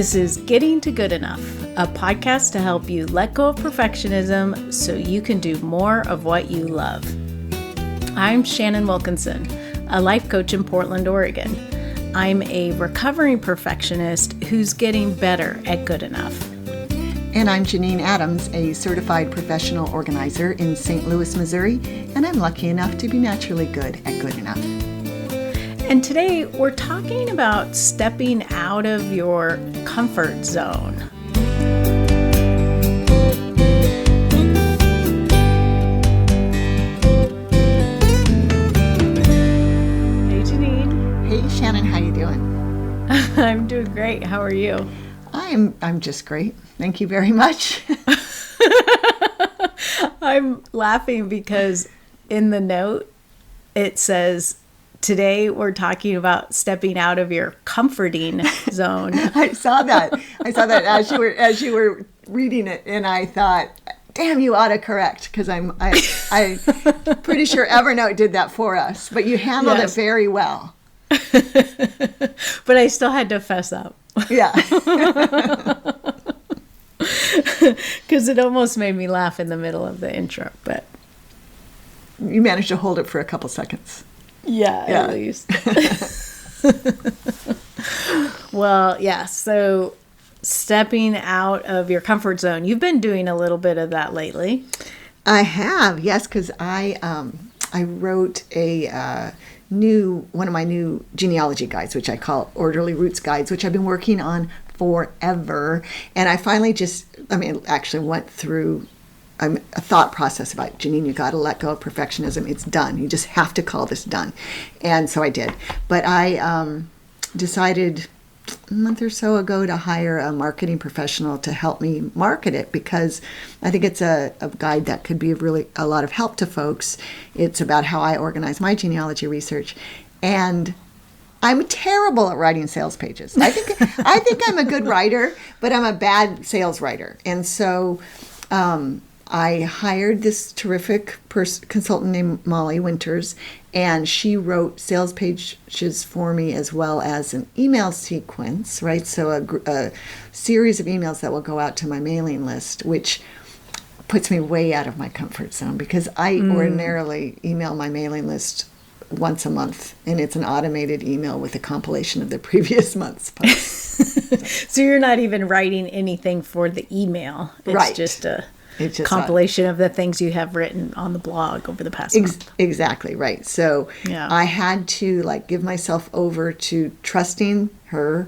This is Getting to Good Enough, a podcast to help you let go of perfectionism so you can do more of what you love. I'm Shannon Wilkinson, a life coach in Portland, Oregon. I'm a recovering perfectionist who's getting better at good enough. And I'm Janine Adams, a certified professional organizer in St. Louis, Missouri, and I'm lucky enough to be naturally good at good enough. And today we're talking about stepping out of your comfort zone. Hey Janine. Hey Shannon, how you doing? I'm doing great. How are you? I'm just great. Thank you very much. I'm laughing because in the note it says, today we're talking about stepping out of your comforting zone. I saw that as you were reading it, and I thought, damn, you autocorrect, because I'm pretty sure Evernote did that for us, but you handled it very well. But I still had to fess up. Yeah. Because it almost made me laugh in the middle of the intro, but you managed to hold it for a couple seconds. Yeah, at least. Well, yeah, so stepping out of your comfort zone. You've been doing a little bit of that lately. I have, yes, because I wrote one of my new genealogy guides, which I call Orderly Roots Guides, which I've been working on forever. And I finally actually went through a thought process about, Janine, you got to let go of perfectionism. It's done. You just have to call this done. And so I did. But I decided a month or so ago to hire a marketing professional to help me market it, because I think it's a guide that could be really a lot of help to folks. It's about how I organize my genealogy research. And I'm terrible at writing sales pages. I think I'm a good writer, but I'm a bad sales writer. And so I hired this terrific consultant named Molly Winters, and she wrote sales pages for me as well as an email sequence, right? So a series of emails that will go out to my mailing list, which puts me way out of my comfort zone, because I ordinarily email my mailing list once a month, and it's an automated email with a compilation of the previous month's posts. So you're not even writing anything for the email. It's right. Just a compilation of the things you have written on the blog over the past month. Exactly, right. So I had to give myself over to trusting her,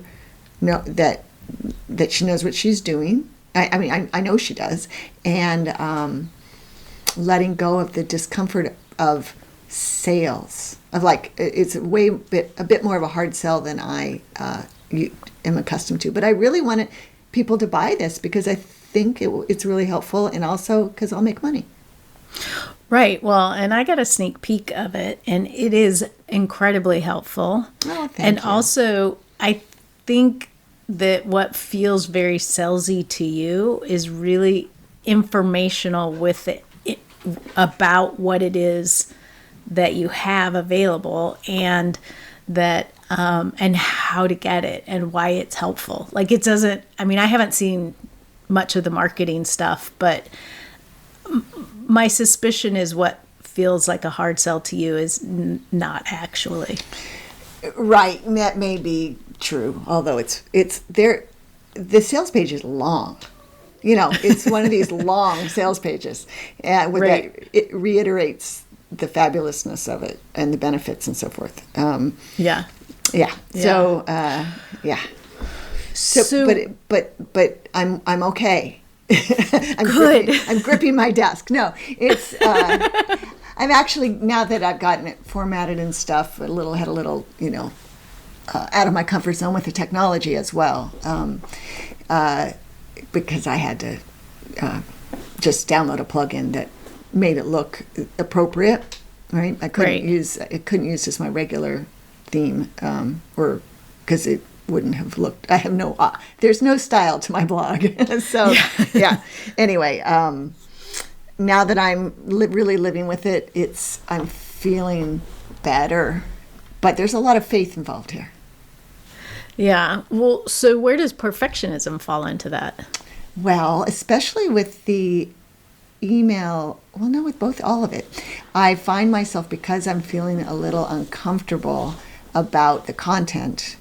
that she knows what she's doing. I know she does. And letting go of the discomfort of sales, of it's a bit more of a hard sell than I am accustomed to. But I really wanted people to buy this because I think it's really helpful, and also because I'll make money. Right. Well, and I got a sneak peek of it, and it is incredibly helpful. Oh, thank and you. Also, I think that what feels very salesy to you is really informational with it about what it is that you have available, and that and how to get it and why it's helpful. It doesn't. I haven't seen much of the marketing stuff, but my suspicion is what feels like a hard sell to you is not actually. Right, that may be true, although it's there. The sales page is long. It's one of these long sales pages, and right. It reiterates the fabulousness of it and the benefits and so forth. Yeah. So, yeah. So but I'm okay. I'm good. I'm gripping my desk. No, it's I'm actually, now that I've gotten it formatted and stuff, had a little out of my comfort zone with the technology as well, because I had to just download a plugin that made it look appropriate. Right, I couldn't use just my regular theme, or because it wouldn't have looked. I have there's no style to my blog. So yeah. Anyway, now that I'm really living with it, I'm feeling better, but there's a lot of faith involved here. Yeah. Well, so where does perfectionism fall into that? Well, especially with the email, well, no, with both, all of it. I find myself, because I'm feeling a little uncomfortable about the content,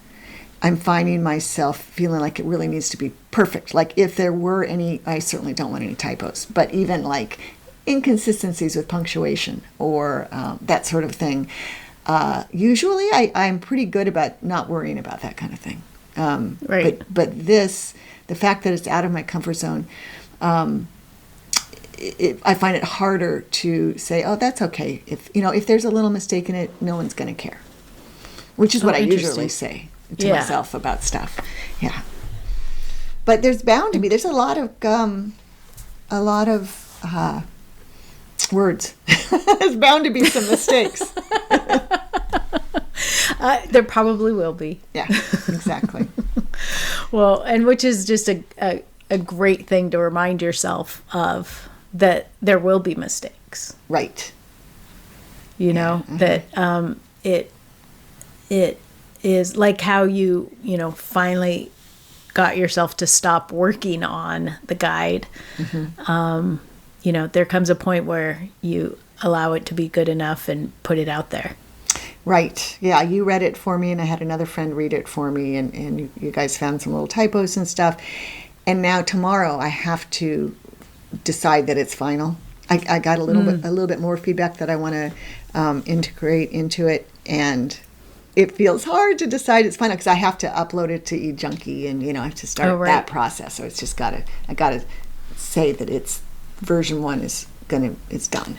I'm finding myself feeling like it really needs to be perfect. Like if there were any, I certainly don't want any typos, but even like inconsistencies with punctuation or that sort of thing. Usually I'm pretty good about not worrying about that kind of thing. Right. But this, the fact that it's out of my comfort zone, I find it harder to say, oh, that's okay. If there's a little mistake in it, no one's going to care. Which is what I usually say to myself about stuff. Yeah. But there's bound to be, there's a lot of words. There's bound to be some mistakes. There probably will be. Yeah, exactly. Well, and which is just a great thing to remind yourself of, that there will be mistakes. Right. That it is like how you finally got yourself to stop working on the guide. There comes a point where you allow it to be good enough and put it out there. Right. Yeah, you read it for me, and I had another friend read it for me, and you guys found some little typos and stuff. And now tomorrow I have to decide that it's final. I got a little bit more feedback that I want to integrate into it, and it feels hard to decide it's final because I have to upload it to eJunkie, and I have to start that process. So it's just I gotta say that it's version 1 is done.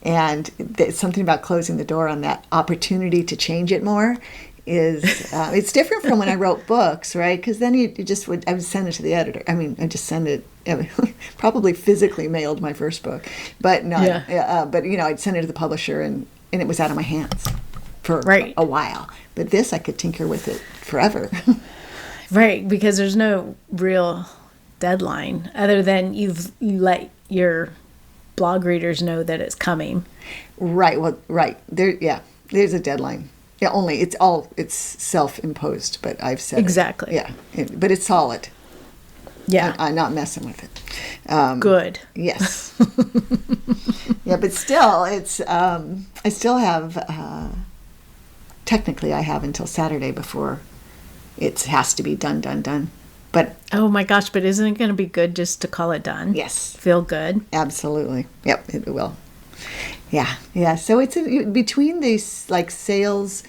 And it's something about closing the door on that opportunity to change it more is it's different from when I wrote books, right? Because then I would send it to the editor. I mean, I just send it. Probably physically mailed my first book, but no. Yeah. But I'd send it to the publisher, and it was out of my hands for a while. But this, I could tinker with it forever. Right, because there's no real deadline other than you let your blog readers know that it's coming. Right. Well, right there. Yeah, there's a deadline. Yeah, only it's self-imposed, but I've said exactly. But it's solid. Yeah, I'm not messing with it. Good. Yes. Yeah, but still, it's I still have. Technically, I have until Saturday before it has to be done. But oh my gosh! But isn't it going to be good just to call it done? Yes. Feel good. Absolutely. Yep, it will. Yeah. So it's between these like sales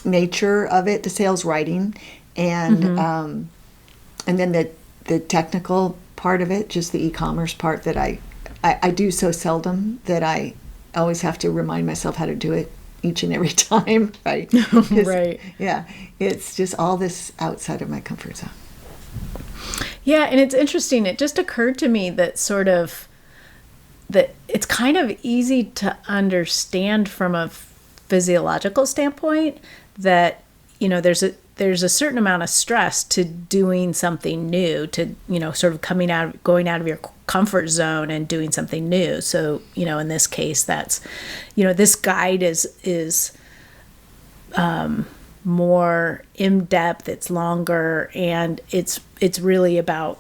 nature of it, the sales writing, and then the technical part of it, just the e-commerce part that I do so seldom that I always have to remind myself how to do it each and every time, right? Right. Yeah, it's just all this outside of my comfort zone. Yeah, and it's interesting. It just occurred to me that that it's kind of easy to understand from a physiological standpoint that there's a certain amount of stress to doing something new, to sort of going out of your comfort zone and doing something new. So in this case, that's this guide is more in depth, it's longer, and it's really about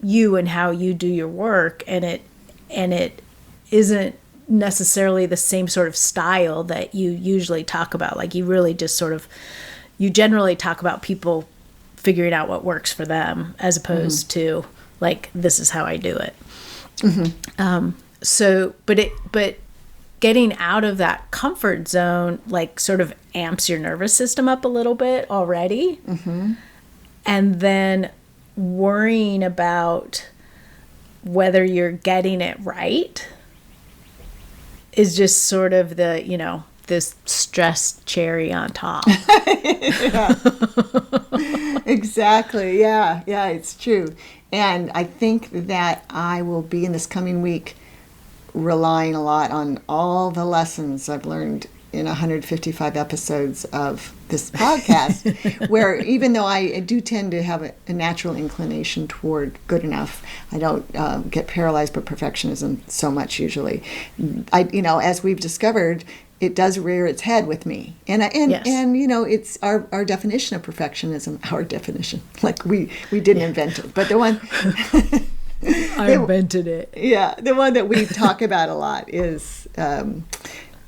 you and how you do your work, and it isn't necessarily the same sort of style that you usually talk about. Like you generally talk about people figuring out what works for them, as opposed to like, this is how I do it. But getting out of that comfort zone, like, sort of amps your nervous system up a little bit already. And then worrying about whether you're getting it right is just sort of the, this stress cherry on top. Exactly. Yeah, it's true. And I think that I will be in this coming week relying a lot on all the lessons I've learned in 155 episodes of this podcast, where even though I do tend to have a natural inclination toward good enough, I don't get paralyzed by perfectionism so much usually. As we've discovered, it does rear its head with me. Yes. And you know, it's our definition of perfectionism, our definition. Like we didn't invent it, but the one I invented it. yeah, the one that we talk about a lot is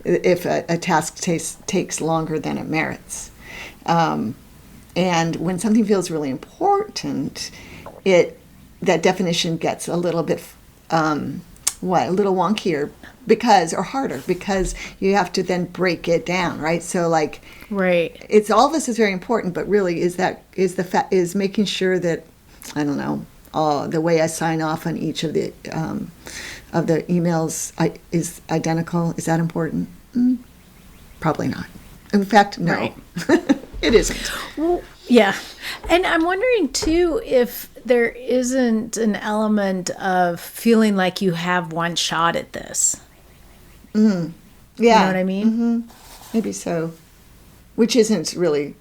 if a task takes longer than it merits. And when something feels really important, that definition gets a little bit a little wonkier or harder because you have to then break it down, right? So like, right, it's all this is very important, but really is making sure that, I don't know, the way I sign off on each of the emails is identical. Is that important? Probably not. In fact, no. Right. It isn't. Well, yeah. And I'm wondering, too, if there isn't an element of feeling like you have one shot at this. Yeah. You know what I mean? Mm-hmm. Maybe so. Which isn't really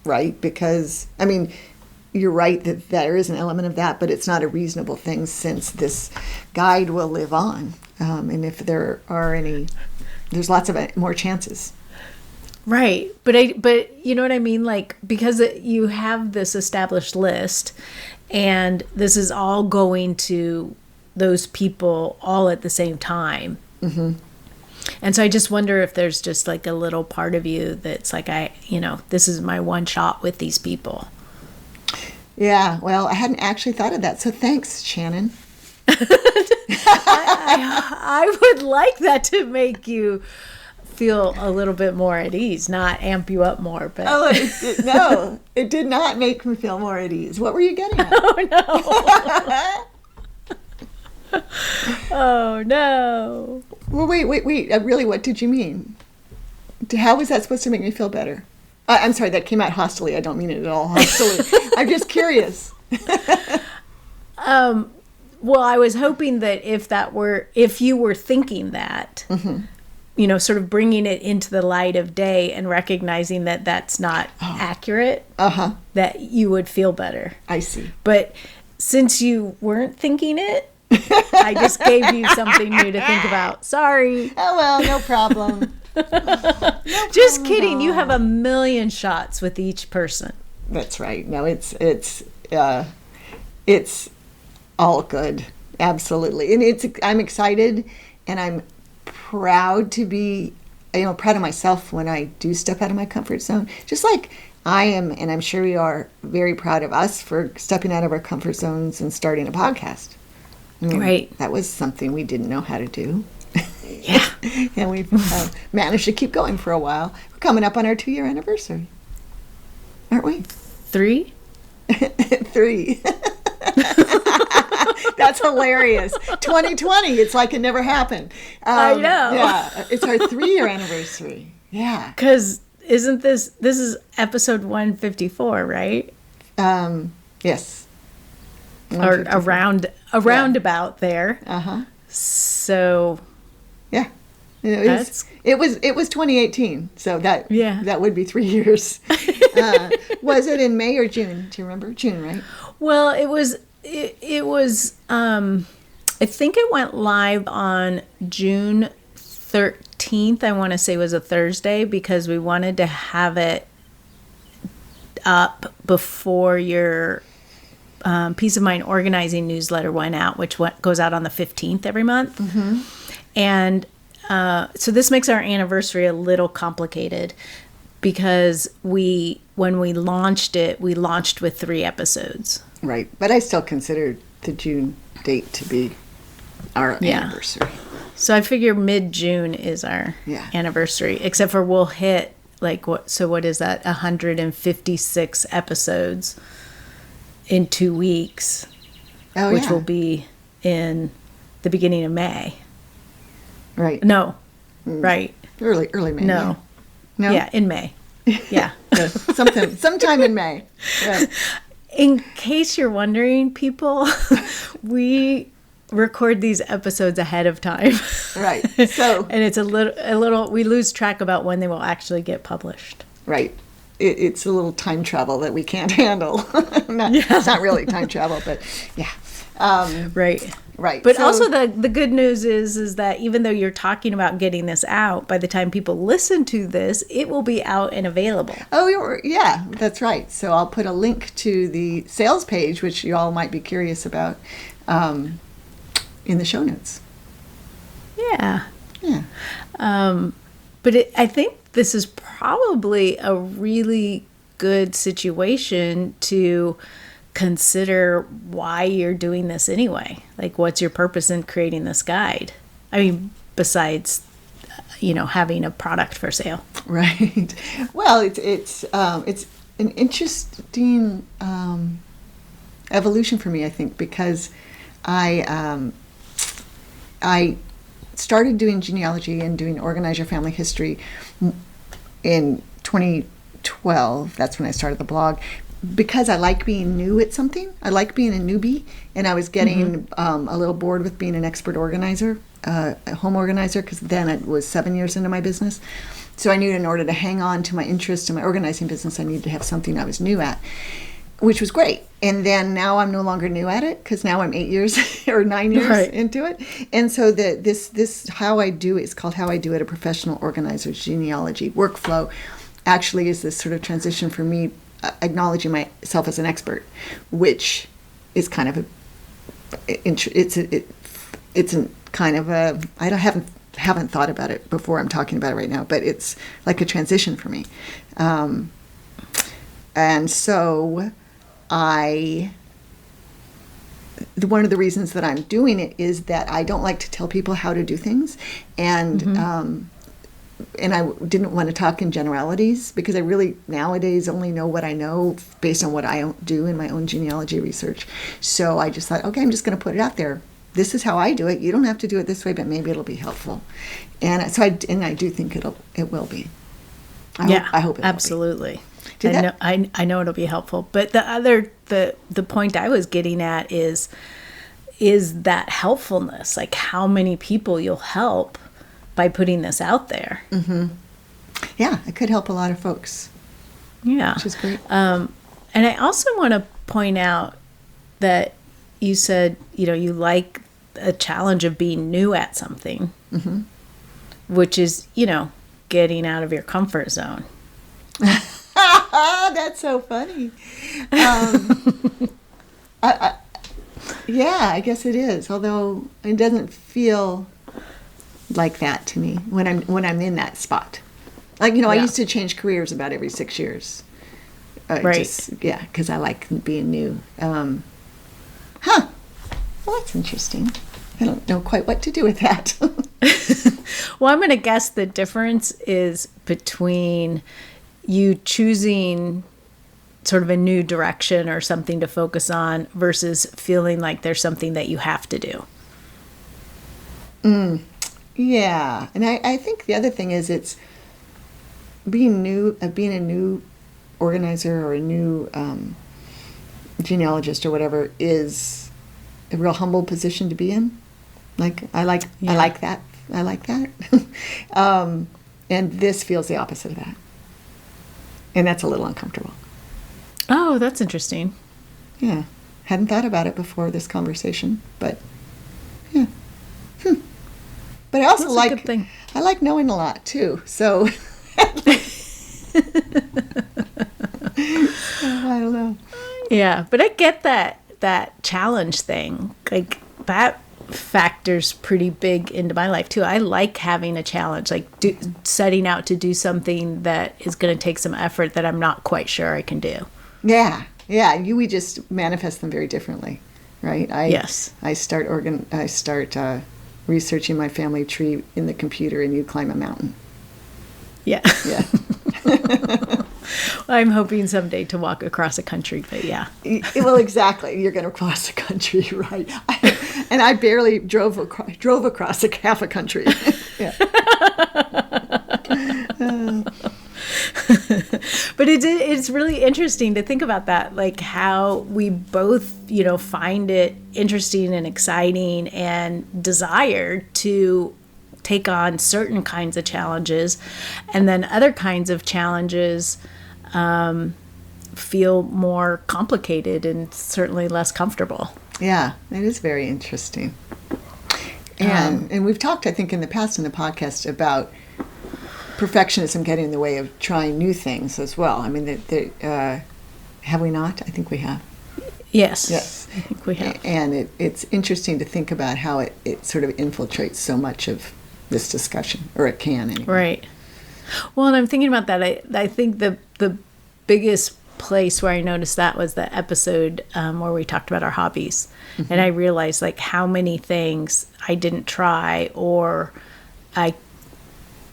right because, I mean, you're right that there is an element of that, but it's not a reasonable thing since this guide will live on. And if there are there's lots of more chances. Right. But you know what I mean? Like, because you have this established list and this is all going to those people all at the same time. Mm-hmm. And so I just wonder if there's just like a little part of you that's like, this is my one shot with these people. Yeah. Well, I hadn't actually thought of that. So thanks, Shannon. I would like that to make you feel a little bit more at ease, not amp you up more. But no, it did not make me feel more at ease. What were you getting at? Oh no! Oh no! Well, wait. Really, what did you mean? How was that supposed to make me feel better? I'm sorry, that came out hostily. I don't mean it at all hostily. I'm just curious. Well, I was hoping that if you were thinking that, mm-hmm. Sort of bringing it into the light of day and recognizing that that's not accurate, that you would feel better. I see. But since you weren't thinking it, I just gave you something new to think about. Sorry. Oh, well, no problem. Just kidding. You have 1,000,000 shots with each person. That's right. No, it's all good. Absolutely. And I'm excited and I'm proud to be, proud of myself when I do step out of my comfort zone. Just like I am, and I'm sure we are very proud of us for stepping out of our comfort zones and starting a podcast. Right. That was something we didn't know how to do. Yeah. And we've managed to keep going for a while. We're coming up on our 2-year anniversary. Aren't we? 3? 3. That's hilarious. 2020, it's like it never happened. I know. Yeah, it's our 3-year anniversary. Yeah. Because isn't this is episode 154, right? Yes. Or around about there. Uh-huh. So yeah. It was 2018, so that would be 3 years. Was it in May or June? Do you remember? June, right? Well, it was I think it went live on June 13th, I want to say was a Thursday, because we wanted to have it up before your Peace of Mind organizing newsletter went out, which goes out on the 15th every month. Mm-hmm. And so this makes our anniversary a little complicated because when we launched it, we launched with 3 episodes. Right. But I still consider the June date to be our anniversary. So I figure mid-June is our anniversary, except for we'll hit what is that? 156 episodes in 2 weeks, which will be in the beginning of May. Right. No. Right. Early May. No. No. Yeah, in May. Yeah. Sometime in May. Yeah. In case you're wondering, people, we record these episodes ahead of time. Right. So and it's a little we lose track about when they will actually get published. Right. It's a little time travel that we can't handle. It's not really time travel, but yeah. Right. Right. But So- also the good news is that even though you're talking about getting this out, by the time people listen to this, it will be out and available. Oh, yeah, that's right. So I'll put a link to the sales page, which you all might be curious about, in the show notes. Yeah. Yeah. But I think this is probably a really good situation to consider why you're doing this anyway. Like, what's your purpose in creating this guide? I mean, besides, having a product for sale. Right. Well, it's an interesting evolution for me, I think, because I started doing genealogy and doing Organize Your Family History in 2012. That's when I started the blog. Because I like being new at something. I like being a newbie, and I was getting a little bored with being an expert organizer, a home organizer, because then it was 7 years into my business. So I knew in order to hang on to my interest in my organizing business, I needed to have something I was new at, which was great. And then now I'm no longer new at it, because now I'm 8 years or 9 years into it. And so this how I do it is called How I Do It, a Professional Organizer's Genealogy Workflow, actually is this sort of transition for me, acknowledging myself as an expert, which is kind of it's a kind of a, I haven't thought about it before. I'm talking about it right now, but it's like a transition for me, and so one of the reasons that I'm doing it is that I don't like to tell people how to do things, and I didn't want to talk in generalities, because I really nowadays only know what I know based on what I do in my own genealogy research. So I just thought, okay, I'm just going to put it out there. This is how I do it. You don't have to do it this way, but maybe it'll be helpful. And so I do think it will be. I hope it absolutely. will be. I know it'll be helpful. But the point I was getting at is that helpfulness, like how many people you'll help by putting this out there. Yeah, it could help a lot of folks. Yeah. Which is great. And I also want to point out that you said, you like a challenge of being new at something, which is, getting out of your comfort zone. That's so funny. I guess it is, although it doesn't feel like that to me when I'm in that spot. Like, I used to change careers about every 6 years. Right. Because I like being new. Well, that's interesting. I don't know quite what to do with that. Well, I'm going to guess the difference is between you choosing sort of a new direction or something to focus on versus feeling like there's something that you have to do. Yeah, and I think the other thing is it's being a new organizer or a new genealogist or whatever is a real humble position to be in. Like I like that. And this feels the opposite of that, and that's a little uncomfortable. Oh, that's interesting. Yeah, hadn't thought about it before this conversation, but yeah. But I also That's a good thing. I like knowing a lot too. So I don't know. Yeah, but I get that challenge thing. Like that factors pretty big into my life too. I like having a challenge, like setting out to do something that is going to take some effort that I'm not quite sure I can do. Yeah. We just manifest them very differently, right? Yes. I start researching my family tree in the computer, and you climb a mountain. Yeah. Yeah. I'm hoping someday to walk across a country, but yeah. Well, exactly. You're going to cross the country, right? And I barely drove across half a country. Yeah. But it's really interesting to think about that, like how we both, find it interesting and exciting and desire to take on certain kinds of challenges, and then other kinds of challenges feel more complicated and certainly less comfortable. Yeah, it is very interesting. And we've talked, I think, in the past in the podcast about perfectionism getting in the way of trying new things as well. I mean, have we not? I think we have. Yes. Yes. I think we have. And it's interesting to think about how it sort of infiltrates so much of this discussion, or it can anyway. Right. Well, and I'm thinking about that. I think the biggest place where I noticed that was the episode where we talked about our hobbies. Mm-hmm. And I realized like how many things I didn't try or I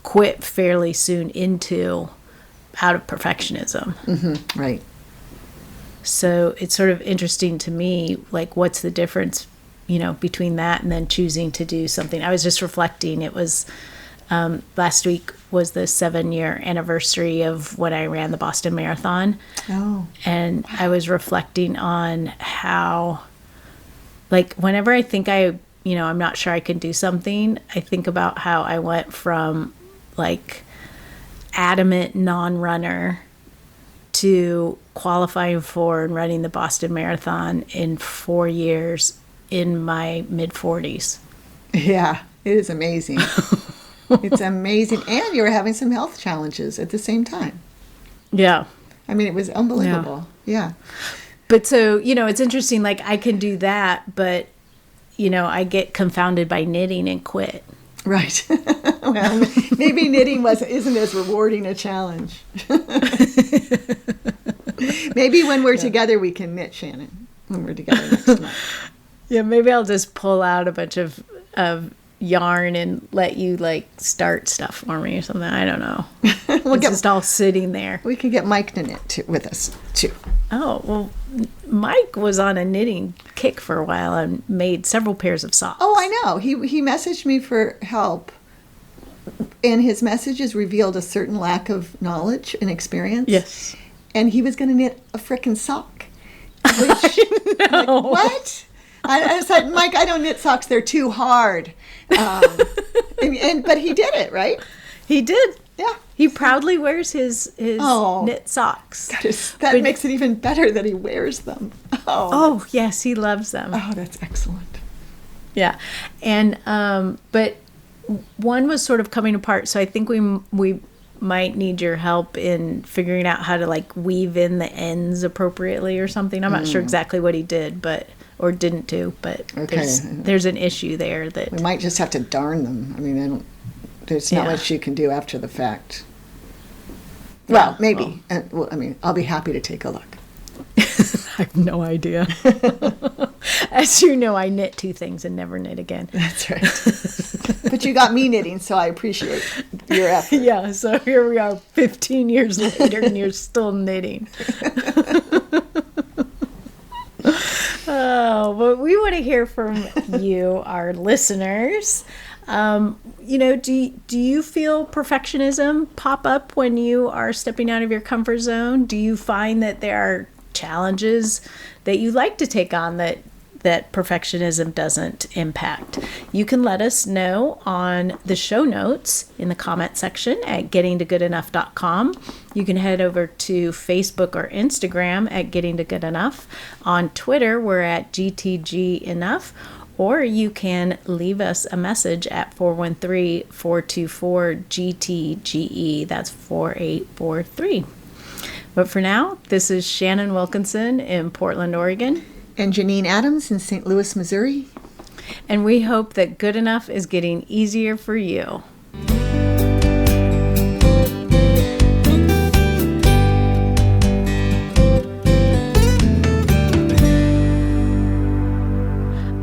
quit fairly soon into out of perfectionism. Mm-hmm. Right. So it's sort of interesting to me, like what's the difference, between that and then choosing to do something. I was just reflecting. It was last week was the 7-year anniversary of when I ran the Boston Marathon. Oh. And wow. I was reflecting on how, like, whenever I think I'm not sure I can do something, I think about how I went from like adamant non-runner to qualifying for and running the Boston Marathon in 4 years in my mid-40s. Yeah, it is amazing. It's amazing. And you were having some health challenges at the same time. Yeah. I mean, it was unbelievable. Yeah. But so, it's interesting, like I can do that, but, I get confounded by knitting and quit. Right. Well, maybe knitting isn't as rewarding a challenge. Maybe when we're together, we can knit, Shannon. When we're together next month. Yeah, maybe I'll just pull out a bunch of yarn and let you like start stuff for me or something. I don't know. It's just all sitting there. We could get Mike to knit with us too. Oh, well, Mike was on a knitting kick for a while and made several pairs of socks. Oh, I know. He messaged me for help, and his messages revealed a certain lack of knowledge and experience. Yes. And he was going to knit a frickin' sock. Which, like, what? I said, Mike, I don't knit socks. They're too hard. But he did it, right? He did. Yeah. He proudly wears his knit socks. That makes it even better that he wears them. Oh, yes, he loves them. Oh, that's excellent. Yeah. And but one was sort of coming apart, so I think we might need your help in figuring out how to like weave in the ends appropriately or something. I'm not sure exactly what he did, or didn't do, but there's an issue there that we might just have to darn them. I mean, there's not much you can do after the fact. Well, maybe. Well, I mean, I'll be happy to take a look. I have no idea. As you know, I knit 2 things and never knit again. That's right. But you got me knitting, so I appreciate your effort. Yeah, so here we are 15 years later and you're still knitting. Oh, but we want to hear from you, our listeners. Do you feel perfectionism pop up when you are stepping out of your comfort zone? Do you find that there are challenges that you like to take on that perfectionism doesn't impact? You can let us know on the show notes in the comment section at gettingtogoodenough.com. You can head over to Facebook or Instagram at Getting to Good Enough. On Twitter, we're at GTG Enough. Or you can leave us a message at 413-424-GTGE. That's 4843. But for now, this is Shannon Wilkinson in Portland, Oregon. And Janine Adams in St. Louis, Missouri. And we hope that good enough is getting easier for you.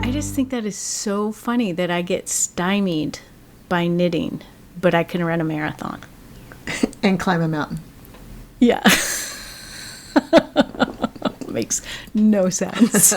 I think that is so funny that I get stymied by knitting, but I can run a marathon. And climb a mountain. Yeah. Makes no sense.